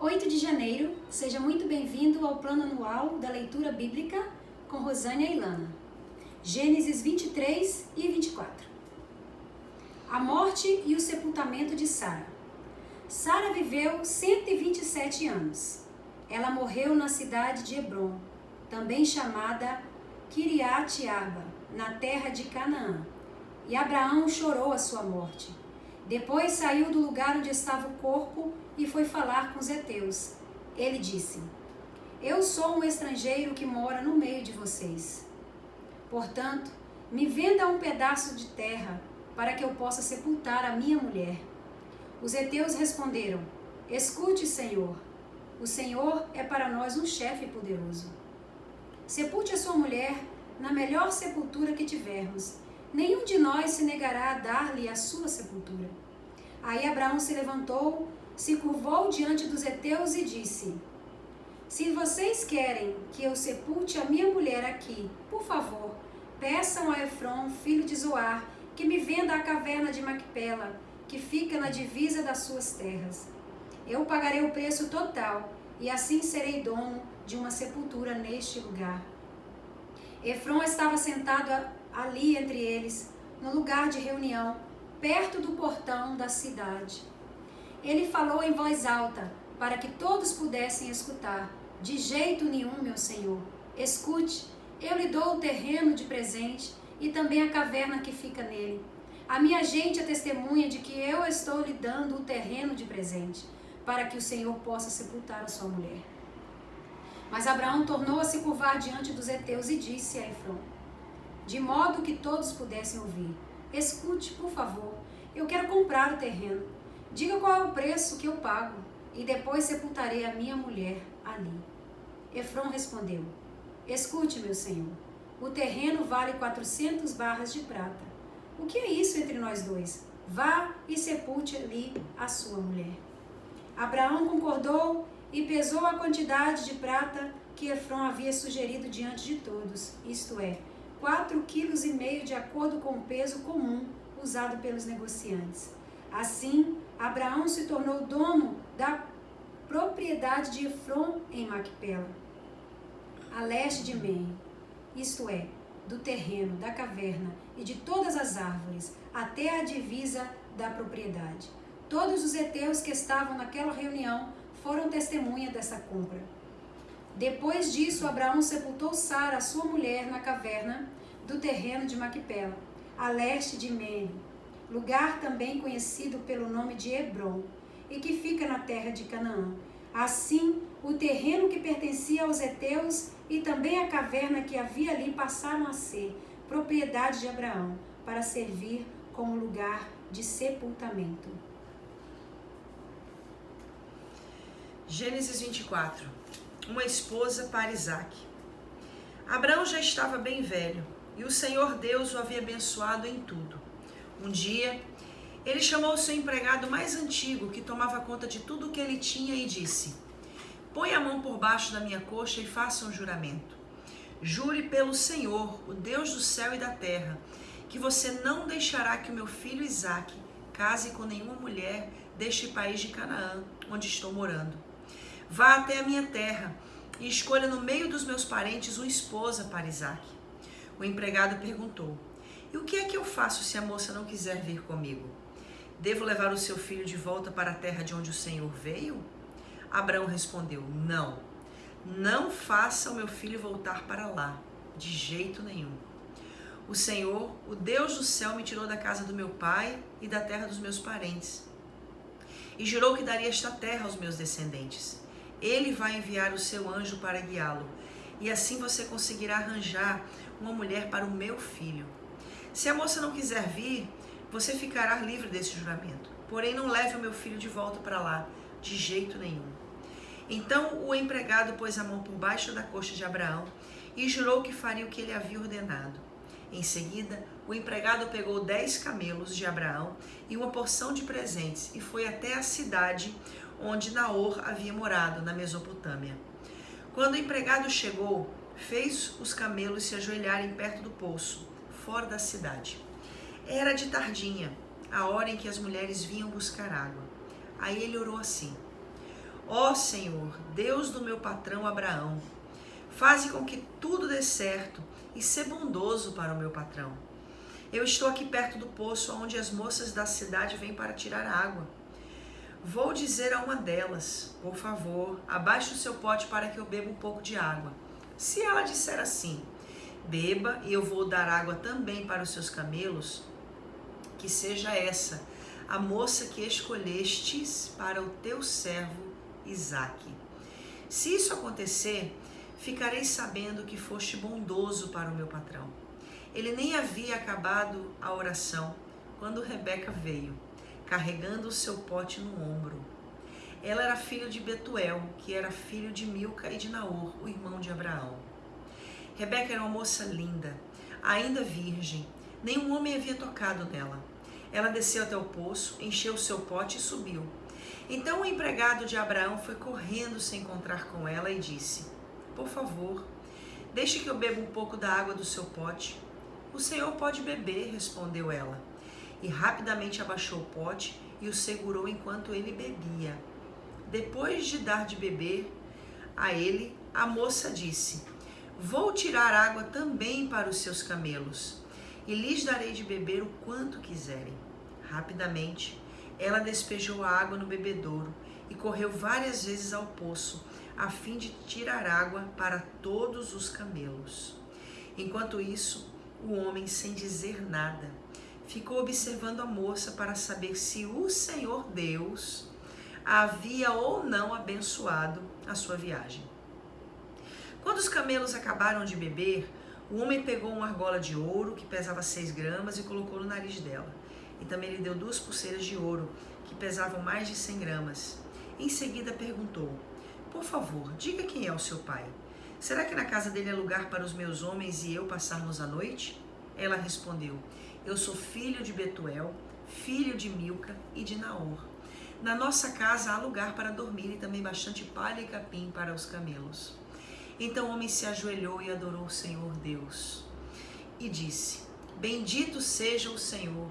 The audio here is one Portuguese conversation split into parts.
8 de janeiro, seja muito bem-vindo ao plano anual da leitura bíblica com Rosânia e Ilana. Gênesis 23 e 24. A morte e o sepultamento de Sara. Sara viveu 127 anos. Ela morreu na cidade de Hebrom, também chamada Kiriat Arba, na terra de Canaã. E Abraão chorou a sua morte. Depois saiu do lugar onde estava o corpo e foi falar com os heteus. Ele disse: Eu sou um estrangeiro que mora no meio de vocês. Portanto, me venda um pedaço de terra para que eu possa sepultar a minha mulher. Os heteus responderam: Escute, Senhor. O Senhor é para nós um chefe poderoso. Sepulte a sua mulher na melhor sepultura que tivermos. Nenhum de nós se negará a dar-lhe a sua sepultura. Aí Abraão se levantou, se curvou diante dos heteus e disse: Se vocês querem que eu sepulte a minha mulher aqui, por favor, peçam a Efron, filho de Zoar, que me venda a caverna de Macpela, que fica na divisa das suas terras. Eu pagarei o preço total, e assim serei dono de uma sepultura neste lugar. Efron estava sentado ali entre eles, no lugar de reunião, perto do portão da cidade. Ele falou em voz alta, para que todos pudessem escutar: De jeito nenhum, meu senhor. Escute, eu lhe dou o terreno de presente e também a caverna que fica nele. A minha gente é testemunha de que eu estou lhe dando o terreno de presente, para que o Senhor possa sepultar a sua mulher. Mas Abraão tornou a se curvar diante dos heteus e disse a Efron, de modo que todos pudessem ouvir: Escute, por favor, eu quero comprar o terreno. Diga qual é o preço que eu pago, e depois sepultarei a minha mulher ali. Efron respondeu: Escute, meu senhor, o terreno vale 400 barras de prata. O que é isso entre nós dois? Vá e sepulte ali a sua mulher. Abraão concordou e pesou a quantidade de prata que Efron havia sugerido diante de todos, isto é, 4,5 kg de acordo com o peso comum usado pelos negociantes. Assim, Abraão se tornou dono da propriedade de Efron em Macpela, a leste de Men, isto é, do terreno, da caverna e de todas as árvores, até a divisa da propriedade. Todos os heteus que estavam naquela reunião foram testemunha dessa compra. Depois disso, Abraão sepultou Sara, sua mulher, na caverna do terreno de Macpela, a leste de Men, lugar também conhecido pelo nome de Hebrom, e que fica na terra de Canaã. Assim, o terreno que pertencia aos heteus e também a caverna que havia ali passaram a ser propriedade de Abraão, para servir como lugar de sepultamento. Gênesis 24. Uma esposa para Isaque. Abraão já estava bem velho, e o Senhor Deus o havia abençoado em tudo. Um dia, ele chamou o seu empregado mais antigo, que tomava conta de tudo o que ele tinha, e disse: Põe a mão por baixo da minha coxa e faça um juramento. Jure pelo Senhor, o Deus do céu e da terra, que você não deixará que o meu filho Isaque case com nenhuma mulher deste país de Canaã, onde estou morando. Vá até a minha terra e escolha no meio dos meus parentes uma esposa para Isaque. O empregado perguntou: E o que é que eu faço se a moça não quiser vir comigo? Devo levar o seu filho de volta para a terra de onde o Senhor veio? Abraão respondeu: Não, não faça o meu filho voltar para lá, de jeito nenhum. O Senhor, o Deus do céu, me tirou da casa do meu pai e da terra dos meus parentes, e jurou que daria esta terra aos meus descendentes. Ele vai enviar o seu anjo para guiá-lo, e assim você conseguirá arranjar uma mulher para o meu filho. Se a moça não quiser vir, você ficará livre desse juramento. Porém, não leve o meu filho de volta para lá, de jeito nenhum. Então o empregado pôs a mão por baixo da coxa de Abraão e jurou que faria o que ele havia ordenado. Em seguida, o empregado pegou 10 camelos de Abraão e uma porção de presentes e foi até a cidade onde Naor havia morado, na Mesopotâmia. Quando o empregado chegou, fez os camelos se ajoelharem perto do poço, fora da cidade. Era de tardinha, a hora em que as mulheres vinham buscar água. Aí ele orou assim: Ó Senhor, Deus do meu patrão Abraão, faze com que tudo dê certo e sê bondoso para o meu patrão. Eu estou aqui perto do poço onde as moças da cidade vêm para tirar água. Vou dizer a uma delas, por favor, abaixe o seu pote para que eu beba um pouco de água. Se ela disser assim, beba e eu vou dar água também para os seus camelos, que seja essa a moça que escolhestes para o teu servo Isaque. Se isso acontecer, ficarei sabendo que foste bondoso para o meu patrão. Ele nem havia acabado a oração quando Rebeca veio, carregando o seu pote no ombro. Ela era filha de Betuel, que era filho de Milca e de Naor, o irmão de Abraão. Rebeca era uma moça linda, ainda virgem, nenhum homem havia tocado nela. Ela desceu até o poço, encheu o seu pote e subiu. Então o empregado de Abraão foi correndo se encontrar com ela e disse, por favor, deixe que eu beba um pouco da água do seu pote. O senhor pode beber, respondeu ela. E rapidamente abaixou o pote e o segurou enquanto ele bebia. Depois de dar de beber a ele, a moça disse, vou tirar água também para os seus camelos, e lhes darei de beber o quanto quiserem. Rapidamente, ela despejou a água no bebedouro e correu várias vezes ao poço, a fim de tirar água para todos os camelos. Enquanto isso, o homem, sem dizer nada, ficou observando a moça para saber se o Senhor Deus havia ou não abençoado a sua viagem. Quando os camelos acabaram de beber, o homem pegou uma argola de ouro que pesava 6 gramas e colocou no nariz dela. E também lhe deu 2 pulseiras de ouro que pesavam mais de 100 gramas. Em seguida perguntou, por favor, diga quem é o seu pai. Será que na casa dele é lugar para os meus homens e eu passarmos a noite? Ela respondeu, eu sou filho de Betuel, filho de Milca e de Naor. Na nossa casa há lugar para dormir e também bastante palha e capim para os camelos. Então o homem se ajoelhou e adorou o Senhor Deus. E disse, bendito seja o Senhor,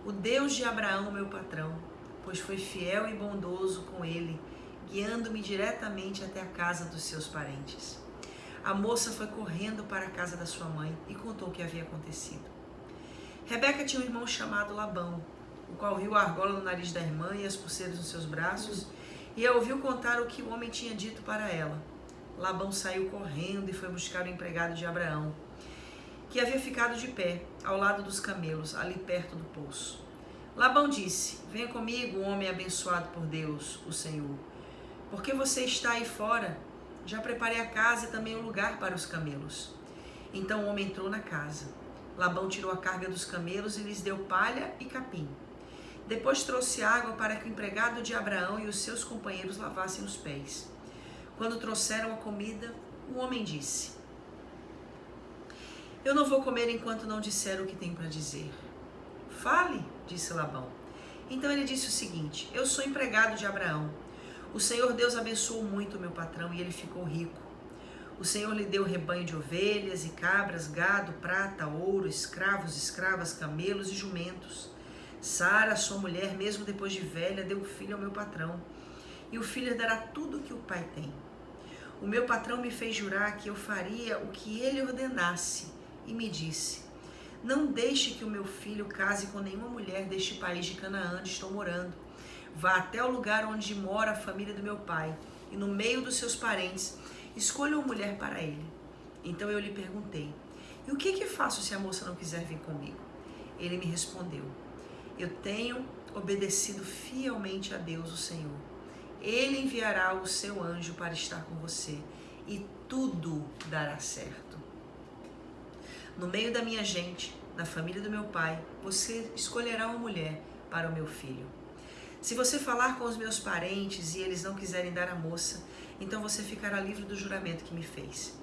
o Deus de Abraão, meu patrão, pois foi fiel e bondoso com ele, guiando-me diretamente até a casa dos seus parentes. A moça foi correndo para a casa da sua mãe e contou o que havia acontecido. Rebeca tinha um irmão chamado Labão, o qual viu a argola no nariz da irmã e as pulseiras nos seus braços, e a ouviu contar o que o homem tinha dito para ela. Labão saiu correndo e foi buscar o empregado de Abraão, que havia ficado de pé, ao lado dos camelos, ali perto do poço. Labão disse, venha comigo, homem abençoado por Deus, o Senhor. Por que você está aí fora? Já preparei a casa e também um lugar para os camelos. Então o homem entrou na casa. Labão tirou a carga dos camelos e lhes deu palha e capim. Depois trouxe água para que o empregado de Abraão e os seus companheiros lavassem os pés. Quando trouxeram a comida, o homem disse, eu não vou comer enquanto não disser o que tenho para dizer. Fale, disse Labão. Então ele disse o seguinte, eu sou empregado de Abraão. O Senhor Deus abençoou muito o meu patrão e ele ficou rico. O Senhor lhe deu rebanho de ovelhas e cabras, gado, prata, ouro, escravos, escravas, camelos e jumentos. Sara, sua mulher, mesmo depois de velha, deu filho ao meu patrão. E o filho dará tudo o que o pai tem. O meu patrão me fez jurar que eu faria o que ele ordenasse e me disse, não deixe que o meu filho case com nenhuma mulher deste país de Canaã onde estou morando. Vá até o lugar onde mora a família do meu pai e no meio dos seus parentes, escolha uma mulher para ele. Então eu lhe perguntei, e o que faço se a moça não quiser vir comigo? Ele me respondeu, eu tenho obedecido fielmente a Deus, o Senhor. Ele enviará o seu anjo para estar com você e tudo dará certo. No meio da minha gente, da família do meu pai, você escolherá uma mulher para o meu filho. Se você falar com os meus parentes e eles não quiserem dar a moça, então você ficará livre do juramento que me fez.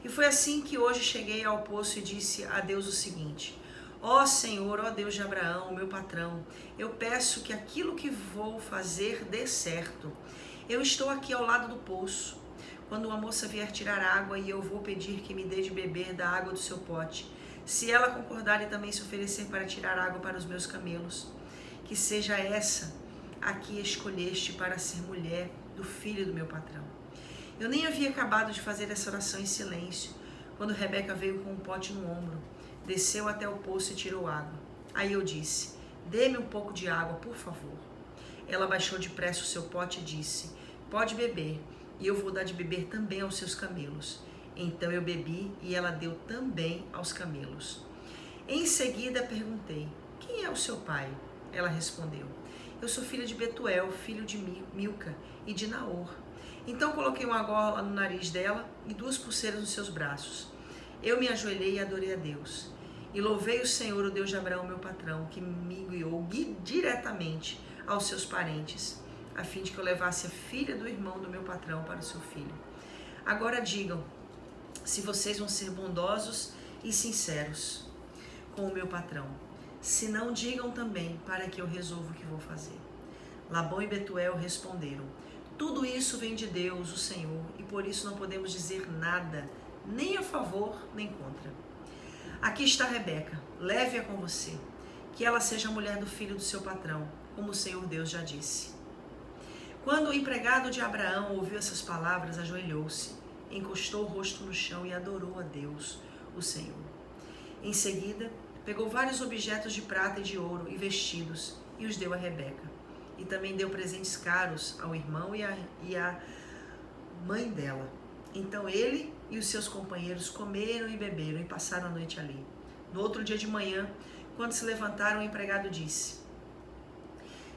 E foi assim que hoje cheguei ao poço e disse a Deus o seguinte, ó Senhor, ó Deus de Abraão, meu patrão, eu peço que aquilo que vou fazer dê certo. Eu estou aqui ao lado do poço. Quando uma moça vier tirar água e eu vou pedir que me dê de beber da água do seu pote, se ela concordar e também se oferecer para tirar água para os meus camelos, que seja essa a que escolheste para ser mulher do filho do meu patrão. Eu nem havia acabado de fazer essa oração em silêncio, quando Rebeca veio com um pote no ombro, desceu até o poço e tirou água. Aí eu disse: dê-me um pouco de água, por favor. Ela baixou depressa o seu pote e disse: pode beber, e eu vou dar de beber também aos seus camelos. Então eu bebi e ela deu também aos camelos. Em seguida perguntei: quem é o seu pai? Ela respondeu: eu sou filha de Betuel, filho de Milca e de Naor. Então coloquei uma argola no nariz dela e 2 pulseiras nos seus braços. Eu me ajoelhei e adorei a Deus. E louvei o Senhor, o Deus de Abraão, meu patrão, que me guiou diretamente aos seus parentes, a fim de que eu levasse a filha do irmão do meu patrão para o seu filho. Agora digam se vocês vão ser bondosos e sinceros com o meu patrão. Se não, digam também, para que eu resolva o que vou fazer. Labão e Betuel responderam: tudo isso vem de Deus, o Senhor, e por isso não podemos dizer nada, nem a favor, nem contra. Aqui está Rebeca, leve-a com você, que ela seja a mulher do filho do seu patrão, como o Senhor Deus já disse. Quando o empregado de Abraão ouviu essas palavras, ajoelhou-se, encostou o rosto no chão e adorou a Deus, o Senhor. Em seguida, pegou vários objetos de prata e de ouro e vestidos e os deu a Rebeca. E também deu presentes caros ao irmão e à mãe dela. Então ele e os seus companheiros comeram e beberam e passaram a noite ali. No outro dia de manhã, quando se levantaram, o empregado disse: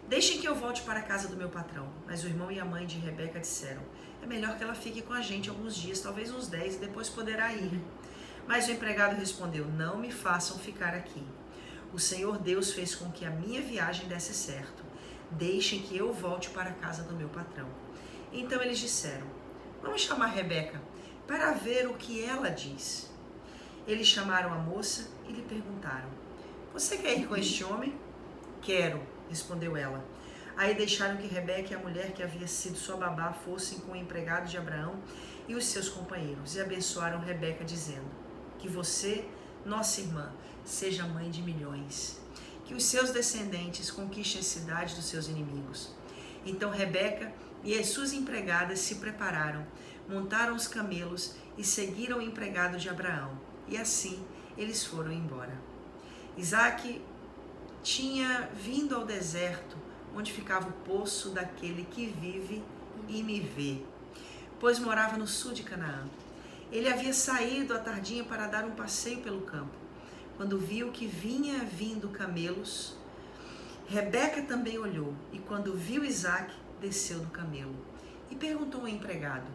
deixem que eu volte para a casa do meu patrão. Mas o irmão e a mãe de Rebeca disseram: é melhor que ela fique com a gente alguns dias, talvez uns 10, e depois poderá ir. Mas o empregado respondeu: não me façam ficar aqui. O Senhor Deus fez com que a minha viagem desse certo. Deixem que eu volte para a casa do meu patrão. Então eles disseram: vamos chamar Rebeca para ver o que ela diz. Eles chamaram a moça e lhe perguntaram: você quer ir com este homem? Quero, respondeu ela. Aí deixaram que Rebeca e a mulher que havia sido sua babá fossem com o empregado de Abraão e os seus companheiros, e abençoaram Rebeca, dizendo: que você, nossa irmã, seja mãe de milhões, que os seus descendentes conquistem a cidade dos seus inimigos. Então Rebeca e as suas empregadas se prepararam, montaram os camelos e seguiram o empregado de Abraão, e assim eles foram embora. Isaque tinha vindo ao deserto, onde ficava o poço daquele que vive e me vê, pois morava no sul de Canaã. Ele havia saído à tardinha para dar um passeio pelo campo. Quando viu que vinha vindo camelos, Rebeca também olhou, e quando viu Isaque, desceu do camelo. E perguntou ao empregado: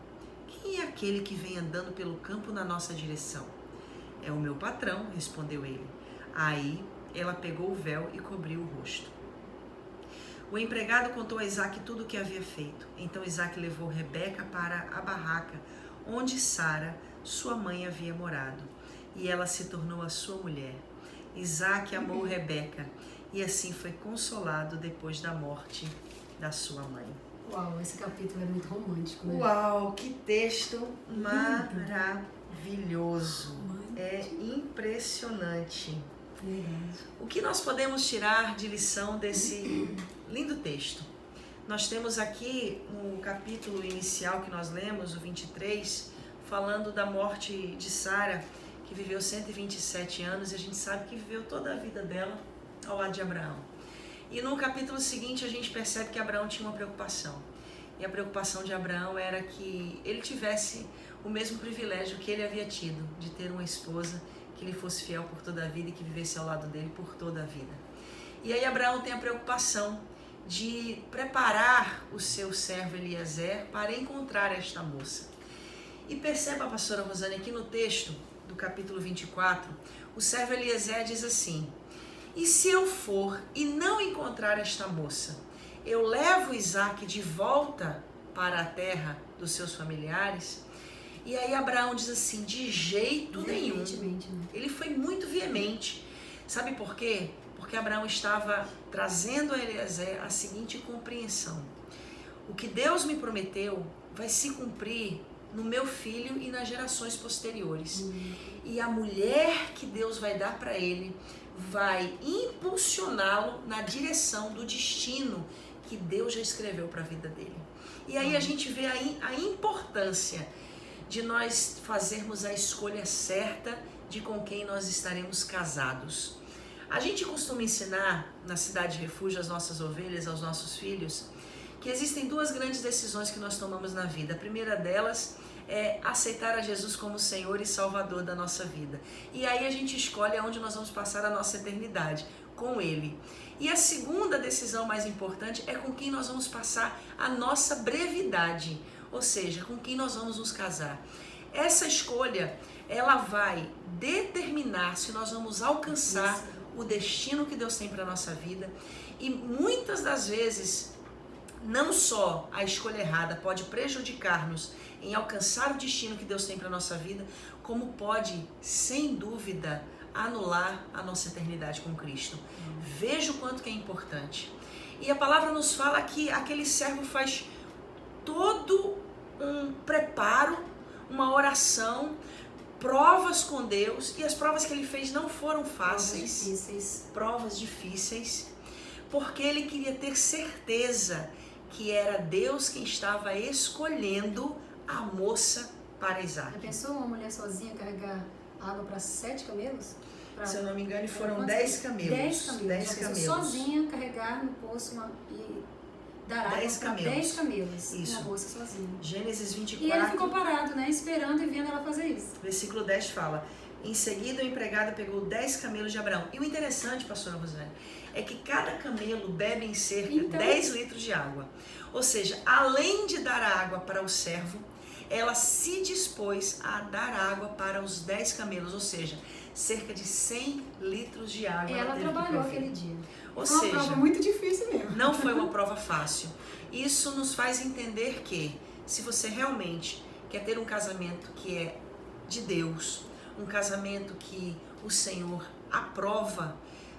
quem é aquele que vem andando pelo campo na nossa direção? É o meu patrão, respondeu ele. Aí ela pegou o véu e cobriu o rosto. O empregado contou a Isaque tudo o que havia feito. Então Isaque levou Rebeca para a barraca, onde Sara, sua mãe, havia morado, e ela se tornou a sua mulher. Isaque amou Rebeca, e assim foi consolado depois da morte da sua mãe. Uau, esse capítulo é muito romântico, né? Uau, que texto maravilhoso. É impressionante. Verdade. O que nós podemos tirar de lição desse lindo texto? Nós temos aqui no capítulo inicial que nós lemos, o 23, falando da morte de Sara, que viveu 127 anos, e a gente sabe que viveu toda a vida dela ao lado de Abraão. E no capítulo seguinte a gente percebe que Abraão tinha uma preocupação. E a preocupação de Abraão era que ele tivesse o mesmo privilégio que ele havia tido, de ter uma esposa que lhe fosse fiel por toda a vida e que vivesse ao lado dele por toda a vida. E aí Abraão tem a preocupação de preparar o seu servo Eliezer para encontrar esta moça. E perceba, pastora Rosane, aqui no texto do capítulo 24, o servo Eliezer diz assim: e se eu for e não encontrar esta moça, eu levo Isaque de volta para a terra dos seus familiares? E aí Abraão diz assim: de jeito nenhum. Né? Ele foi muito veemente. Sabe por quê? Porque Abraão estava trazendo a Eliezer a seguinte compreensão: o que Deus me prometeu vai se cumprir no meu filho e nas gerações posteriores. E a mulher que Deus vai dar para ele vai impulsioná-lo na direção do destino que Deus já escreveu para a vida dele. E aí a gente vê a importância de nós fazermos a escolha certa de com quem nós estaremos casados. A gente costuma ensinar na Cidade Refúgio às nossas ovelhas, aos nossos filhos, que existem duas grandes decisões que nós tomamos na vida. A primeira delas é aceitar a Jesus como Senhor e Salvador da nossa vida. E aí a gente escolhe aonde nós vamos passar a nossa eternidade, com Ele. E a segunda decisão mais importante é com quem nós vamos passar a nossa brevidade, ou seja, com quem nós vamos nos casar. Essa escolha, ela vai determinar se nós vamos alcançar o destino que Deus tem para a nossa vida. E muitas das vezes, não só a escolha errada pode prejudicar-nos em alcançar o destino que Deus tem para a nossa vida, como pode, sem dúvida, anular a nossa eternidade com Cristo. Veja o quanto que é importante. E a palavra nos fala que aquele servo faz todo um preparo, uma oração, provas com Deus, e as provas que ele fez não foram fáceis, provas difíceis, porque ele queria ter certeza que era Deus quem estava escolhendo a moça para Isaac. Já pensou uma mulher sozinha carregar água para 7 camelos? Se eu não me engano, foram 10 camelos. 10 camelos. Sozinha carregar no poço e dar água para 10 camelos. Isso. Uma moça sozinha. Gênesis 24. E ele ficou parado, né? Esperando e vendo ela fazer isso. Versículo 10 fala: em seguida o empregado pegou 10 camelos de Abraão. E o interessante, pastora Rosane, é que cada camelo bebe em cerca de 10 litros de água. Ou seja, além de dar água para o servo, ela se dispôs a dar água para os 10 camelos, ou seja, cerca de 100 litros de água. Ela trabalhou aquele dia. Ou foi uma prova muito difícil mesmo. Não foi uma prova fácil. Isso nos faz entender que, se você realmente quer ter um casamento que é de Deus, um casamento que o Senhor aprova,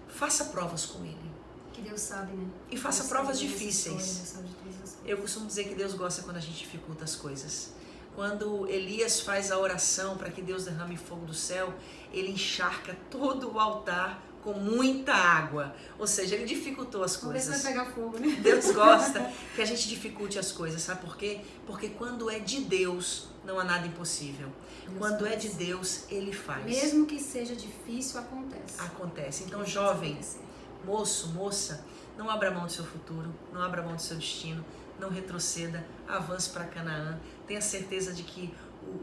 faça provas com Ele. Que Deus sabe, né? E faça Deus provas sabe difíceis. Deus sabe de todas as coisas. Eu costumo dizer que Deus gosta quando a gente dificulta as coisas. Quando Elias faz a oração para que Deus derrame fogo do céu, ele encharca todo o altar com muita água. Ou seja, ele dificultou as coisas. Vamos ver se vai pegar fogo, né? Deus gosta que a gente dificulte as coisas, sabe por quê? Porque quando é de Deus, não há nada impossível. Quando é de Deus, Ele faz. Mesmo que seja difícil, acontece. Acontece. Então, jovem, moço, moça, não abra mão do seu futuro, não abra mão do seu destino, não retroceda, avance para Canaã. Tenha certeza de que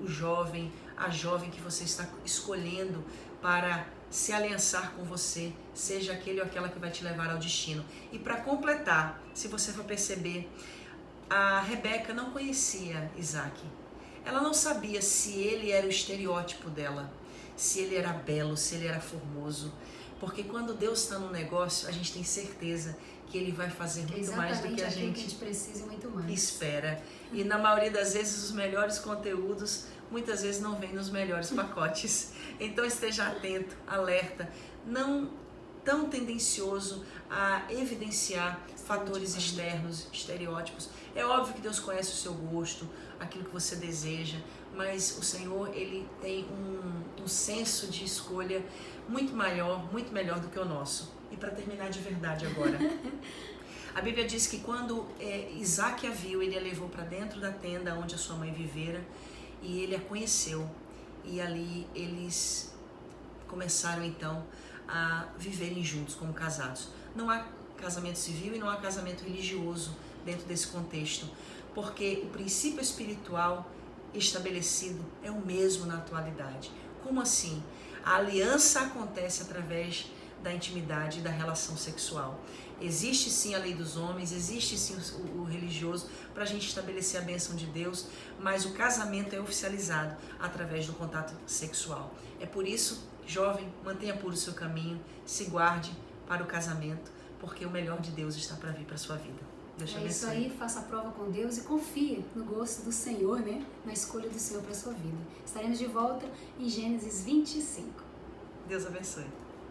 o jovem, a jovem que você está escolhendo para se aliançar com você, seja aquele ou aquela que vai te levar ao destino. E para completar, se você for perceber, a Rebeca não conhecia Isaac. Ela não sabia se ele era o estereótipo dela, se ele era belo, se ele era formoso. Porque quando Deus está no negócio, a gente tem certeza que Ele vai fazer muito mais do que a gente precisa e muito mais. Espera. E na maioria das vezes os melhores conteúdos muitas vezes não vêm nos melhores pacotes. Então esteja atento, alerta, não tão tendencioso a evidenciar fatores externos, estereótipos. É óbvio que Deus conhece o seu gosto, aquilo que você deseja, mas o Senhor, Ele tem um senso de escolha muito maior, muito melhor do que o nosso. E para terminar de verdade agora, a Bíblia diz que quando Isaac a viu, ele a levou para dentro da tenda onde a sua mãe vivera e ele a conheceu. E ali eles começaram então a viverem juntos como casados. Não há casamento civil e não há casamento religioso dentro desse contexto, porque o princípio espiritual estabelecido é o mesmo na atualidade. Como assim? A aliança acontece através da intimidade e da relação sexual. Existe sim a lei dos homens, existe sim o religioso para a gente estabelecer a bênção de Deus, mas o casamento é oficializado através do contato sexual. É por isso, jovem, mantenha puro o seu caminho, se guarde para o casamento, porque o melhor de Deus está para vir para a sua vida. Deus te abençoe. Isso aí, faça a prova com Deus e confie no gosto do Senhor, né? Na escolha do Senhor para a sua vida. Estaremos de volta em Gênesis 25. Deus abençoe.